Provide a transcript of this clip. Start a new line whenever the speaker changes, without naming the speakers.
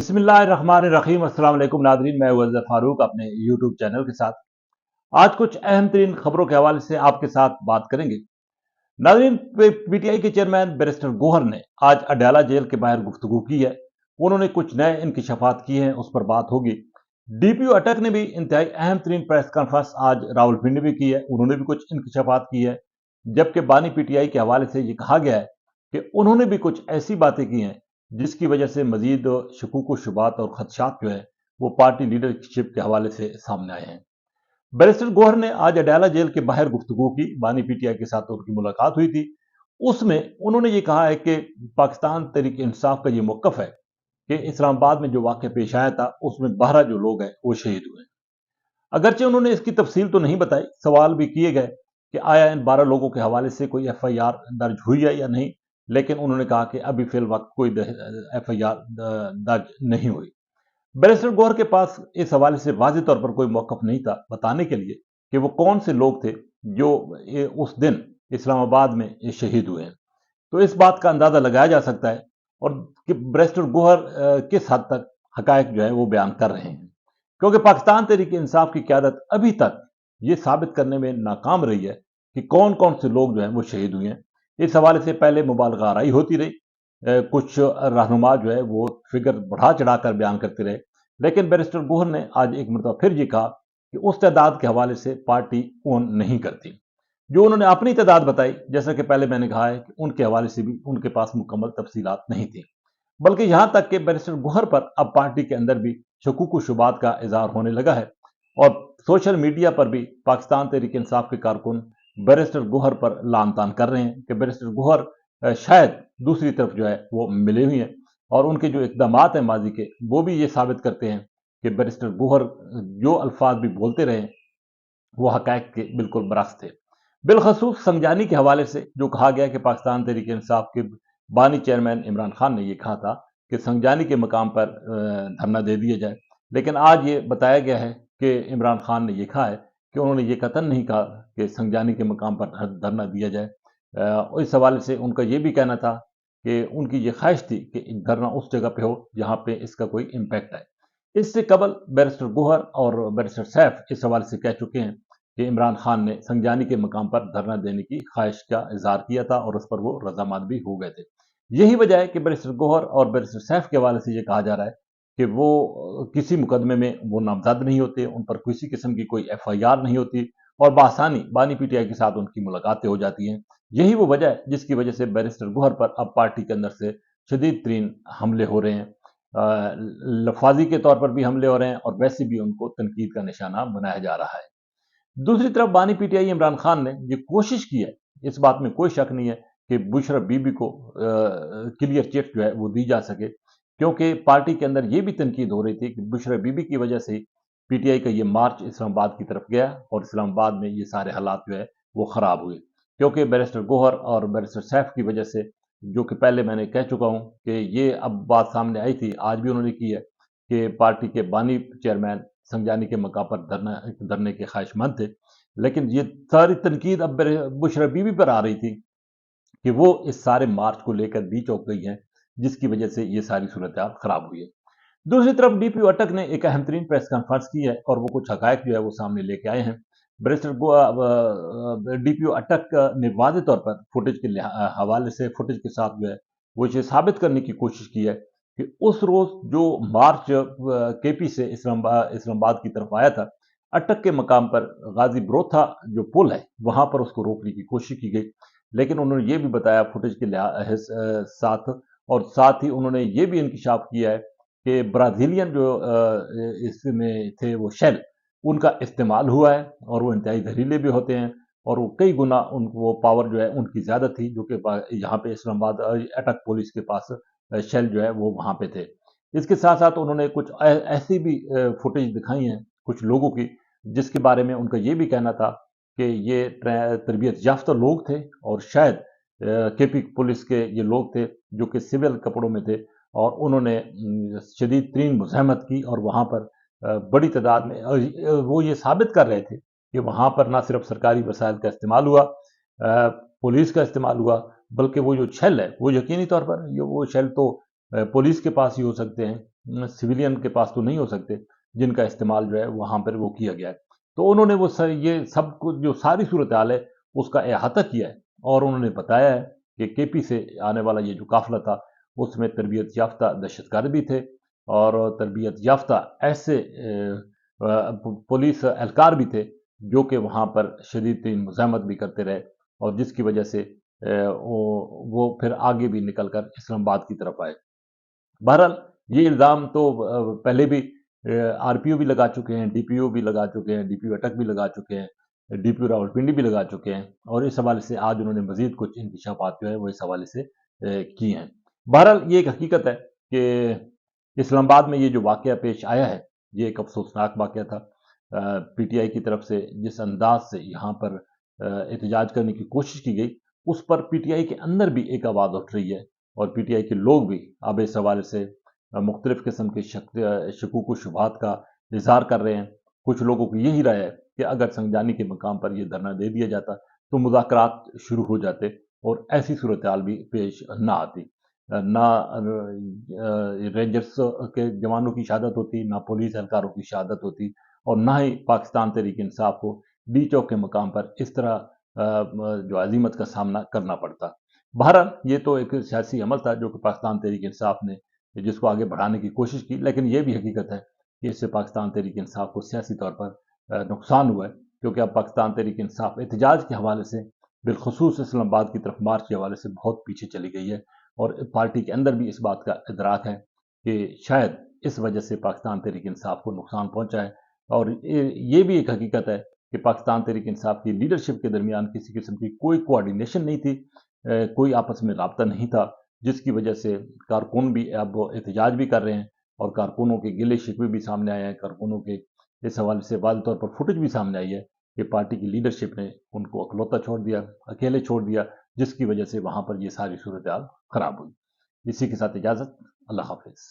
बिस्मिल्लाहिर्रहमानिर्रहीम। अस्सलाम वालेकुम नादरीन, मैं वज़ीर फारूक अपने यूट्यूब चैनल के साथ आज कुछ अहम तरीन खबरों के हवाले से आपके साथ बात करेंगे। नादरीन, पीटीआई के चेयरमैन बैरिस्टर गोहर ने आज अडयाला जेल के बाहर गुफ्तगू की है। उन्होंने कुछ नए इंकशाफात किए हैं, उस पर बात होगी। डीपीओ अटक ने भी इंतहाई अहम तरीन प्रेस कॉन्फ्रेंस आज रावलपिंडी में की है। उन्होंने भी कुछ इंकशाफात की है, जबकि बानी पीटीआई के हवाले से ये कहा गया है कि उन्होंने भी कुछ ऐसी बातें की हैं जिसकी वजह से मजीद शकूक शुबात और खदशात जो है वो पार्टी लीडरशिप के हवाले से सामने आए हैं। बैरिस्टर गोहर ने आज अडयाला जेल के बाहर गुफ्तगू की। बानी पीटीआई के साथ उनकी मुलाकात हुई थी। उसमें उन्होंने ये कहा है कि पाकिस्तान तहरीक इंसाफ का ये मौकफ है कि इस्लामाबाद में जो वाक़या पेश आया था उसमें 12 जो लोग हैं वो शहीद हुए। अगरचे उन्होंने इसकी तफसील तो नहीं बताई, सवाल भी किए गए कि आया इन 12 लोगों के हवाले से कोई एफआईआर दर्ज हुई है या नहीं, लेकिन उन्होंने कहा कि अभी फिल वक्त कोई एफआईआर दर्ज नहीं हुई। बैरिस्टर गौहर के पास इस हवाले से वाज़ेह तौर पर कोई मौक़िफ़ नहीं था बताने के लिए कि वो कौन से लोग थे जो उस दिन इस्लामाबाद में शहीद हुए हैं। तो इस बात का अंदाज़ा लगाया जा सकता है और कि बैरिस्टर गौहर किस हद तक हकायक जो है वो बयान कर रहे हैं, क्योंकि पाकिस्तान तहरीक इंसाफ की क़यादत अभी तक ये साबित करने में नाकाम रही है कि कौन कौन से लोग जो हैं वो शहीद हुए हैं। इस हवाले से पहले मुबालगा आराई होती रही, कुछ रहनुमा जो है वो फिगर बढ़ा चढ़ा कर बयान करते रहे, लेकिन बैरिस्टर गौहर ने आज एक मरतबा फिर ये कहा कि उस तादाद के हवाले से पार्टी ओन नहीं करती जो उन्होंने अपनी तादाद बताई। जैसा कि पहले मैंने कहा है कि उनके हवाले से भी उनके पास मुकम्मल तफसीलात नहीं थी, बल्कि यहां तक कि बैरिस्टर गौहर पर अब पार्टी के अंदर भी शकूक शुबात का इजहार होने लगा है और सोशल मीडिया पर भी पाकिस्तान तहरीक इंसाफ के कारकुन बैरिस्टर गौहर पर लान तान कर रहे हैं कि बैरिस्टर गौहर शायद दूसरी तरफ जो है वो मिले हुए हैं और उनके जो इकदाम हैं माजी के वो भी ये साबित करते हैं कि बैरिस्टर गौहर जो अल्फाज भी बोलते रहे वो हकायक के बिल्कुल बरक्स थे। बिलखसूस संजानी के हवाले से जो कहा गया कि पाकिस्तान तहरीक इंसाफ के बानी चेयरमैन इमरान खान ने यह कहा था कि संजानी के मकाम पर धरना दे दिया जाए, लेकिन आज ये बताया गया है कि इमरान खान ने यह कहा है कि उन्होंने ये कतन नहीं कहा कि संजानी के मकाम पर धरना दिया जाए। इस हवाले से उनका यह भी कहना था कि उनकी ये ख्वाहिश थी कि धरना उस जगह पे हो जहां पे इसका कोई इम्पैक्ट है। इससे कबल बैरिस्टर गौहर और बैरिस्टर सैफ इस हवाले से कह चुके हैं कि इमरान खान ने संजानी के मकाम पर धरना देने की ख्वाहिश का इजहार किया था और उस पर वो रजामंद भी हो गए थे। यही वजह है कि बैरिस्टर गौहर और बैरिस्टर सैफ के हवाले से ये कहा जा रहा है कि वो किसी मुकदमे में वो नामजद नहीं होते, उन पर किसी किस्म की कोई एफआईआर नहीं होती और बासानी बानी पीटीआई के साथ उनकी मुलाकातें हो जाती हैं। यही वो वजह है जिसकी वजह से बैरिस्टर गौहर पर अब पार्टी के अंदर से शदीद तरीन हमले हो रहे हैं। लफाजी के तौर पर भी हमले हो रहे हैं और वैसे भी उनको तनकीद का निशाना बनाया जा रहा है। दूसरी तरफ बानी पीटीआई इमरान खान ने ये कोशिश की है, इस बात में कोई शक नहीं है कि बुशरा बीबी को क्लियर चिट जो है वो दी जा सके, क्योंकि पार्टी के अंदर ये भी तनकीद हो रही थी कि बुशरा बीबी की वजह से पीटीआई का ये मार्च इस्लामाबाद की तरफ गया और इस्लामाबाद में ये सारे हालात जो है वो खराब हुए, क्योंकि बैरिस्टर गौहर और बैरिस्टर सैफ की वजह से, जो कि पहले मैंने कह चुका हूं कि ये अब बात सामने आई थी, आज भी उन्होंने की है कि पार्टी के बानी चेयरमैन संजानी के मकाम पर धरने के ख्वाहिशमंद थे, लेकिन ये सारी तनकीद अब बुशरा बीबी पर आ रही थी कि वो इस सारे मार्च को लेकर दी चौंक गई हैं, जिसकी वजह से ये सारी सूरत खराब हुई है। दूसरी तरफ डीपीओ अटक ने एक अहम तरीन प्रेस कॉन्फ्रेंस की है और वो कुछ हकायक जो है वो सामने लेके आए हैं। बैरिस्टर डीपीओ अटक ने वाज़ेह तौर पर फुटेज के हवाले से फुटेज के साथ जो है वो ये साबित करने की कोशिश की है कि उस रोज जो मार्च केपी से इस्लामाबाद की तरफ आया था, अटक के मकाम पर गाजी ब्रोथा जो पुल है वहां पर उसको रोकने की कोशिश की गई, लेकिन उन्होंने ये भी बताया फुटेज के साथ, और साथ ही उन्होंने ये भी इंकशाफ किया है कि ब्राजीलियन जो इसमें थे वो शेल, उनका इस्तेमाल हुआ है और वो इंतहाई जहरीले भी होते हैं और वो कई गुना उनको वो पावर जो है उनकी ज्यादा थी, जो कि यहाँ पे इस्लामाबाद अटक पुलिस के पास शेल जो है वो वहां पे थे। इसके साथ साथ उन्होंने कुछ ऐसी भी फुटेज दिखाई हैं कुछ लोगों की, जिसके बारे में उनका ये भी कहना था कि ये तरबियत याफ्ता लोग थे और शायद केपी पुलिस के ये लोग थे जो कि सिविल कपड़ों में थे और उन्होंने शदीद तरीन मुज़ाहमत की और वहां पर बड़ी तादाद में वो ये साबित कर रहे थे कि वहां पर ना सिर्फ सरकारी वसाइल का इस्तेमाल हुआ, पुलिस का इस्तेमाल हुआ, बल्कि वो जो शेल है वो यकीनी तौर पर वो शेल तो पुलिस के पास ही हो सकते हैं, सिविलियन के पास तो नहीं हो सकते, जिनका इस्तेमाल जो है वहाँ पर वो किया गया है। तो उन्होंने वो ये सब कुछ जो सारी सूरत हाल है उसका अहाता किया है, और उन्होंने बताया है कि केपी से आने वाला ये जो काफिला था उसमें तरबियत याफ्ता दहशतगर्द भी थे, और तरबियत याफ्ता ऐसे पुलिस एहलकार भी थे जो कि वहाँ पर शदीद तीन मुज़ाहमत भी करते रहे, और जिसकी वजह से वो फिर आगे भी निकल कर इस्लामाबाद की तरफ आए। बहरहाल ये इल्ज़ाम तो पहले भी आरपीओ भी लगा चुके हैं, डीपीओ भी लगा चुके हैं, डीपीओ अटक भी लगा चुके हैं, डीपीओ रावलपिंडी भी लगा चुके हैं, और इस हवाले से आज उन्होंने मजीद कुछ इंकशाफात जो है वो इस हवाले से किए हैं। बहरहाल ये एक हकीकत है कि इस्लामाबाद में ये जो वाक़या पेश आया है ये एक अफसोसनाक वाक़या था। पीटीआई की तरफ से जिस अंदाज से यहाँ पर एहतजाज करने की कोशिश की गई, उस पर पीटीआई के अंदर भी एक आवाज़ उठ रही है, और पीटीआई के लोग भी अब इस हवाले से मुख्तलिफ किस्म के शकूक व शुबहात का इजहार कर रहे हैं। कुछ लोगों की यही राय है कि अगर संगजानी के मकाम पर यह धरना दे दिया जाता तो मुज़ाकरात शुरू हो जाते और ऐसी सूरत हाल भी पेश ना आती। ना रेंजर्स के जवानों की शहादत होती, ना पुलिस एहलकारों की शहादत होती, और ना ही पाकिस्तान तहरीक इंसाफ को डी चौक के मकाम पर इस तरह जो अजीमत का सामना करना पड़ता। बहरहाल ये तो एक सियासी अमल था जो कि पाकिस्तान तहरीक इंसाफ ने जिसको आगे बढ़ाने की कोशिश की, लेकिन ये भी हकीकत है कि इससे पाकिस्तान तहरीक इंसाफ को सियासी तौर पर नुकसान हुआ है, क्योंकि अब पाकिस्तान तहरीक इंसाफ एहतजाज के हवाले से बिलखसूस इस्लामाबाद की तरफ मार्च के हवाले से बहुत पीछे चली गई है, और पार्टी के अंदर भी इस बात का इदराक है कि शायद इस वजह से पाकिस्तान तहरीक इंसाफ को नुकसान पहुंचा है। और ये भी एक हकीकत है कि पाकिस्तान तहरीक इंसाफ की लीडरशिप के दरमियान किसी किस्म की कोई कोऑर्डिनेशन नहीं थी, कोई आपस में राब्ता नहीं था, जिसकी वजह से कारकुन भी अब एहतजाज भी कर रहे हैं, और कारकुनों के गिले शिकवे भी सामने आए हैं। कारकुनों के इस हवाले से वाज़ेह तौर पर फुटेज भी सामने आई है कि पार्टी की लीडरशिप ने उनको अकलौता छोड़ दिया, अकेले छोड़ दिया, जिसकी वजह से वहां पर ये सारी सूरत हाल खराब हुई। इसी के साथ इजाज़त, अल्लाह हाफिज़।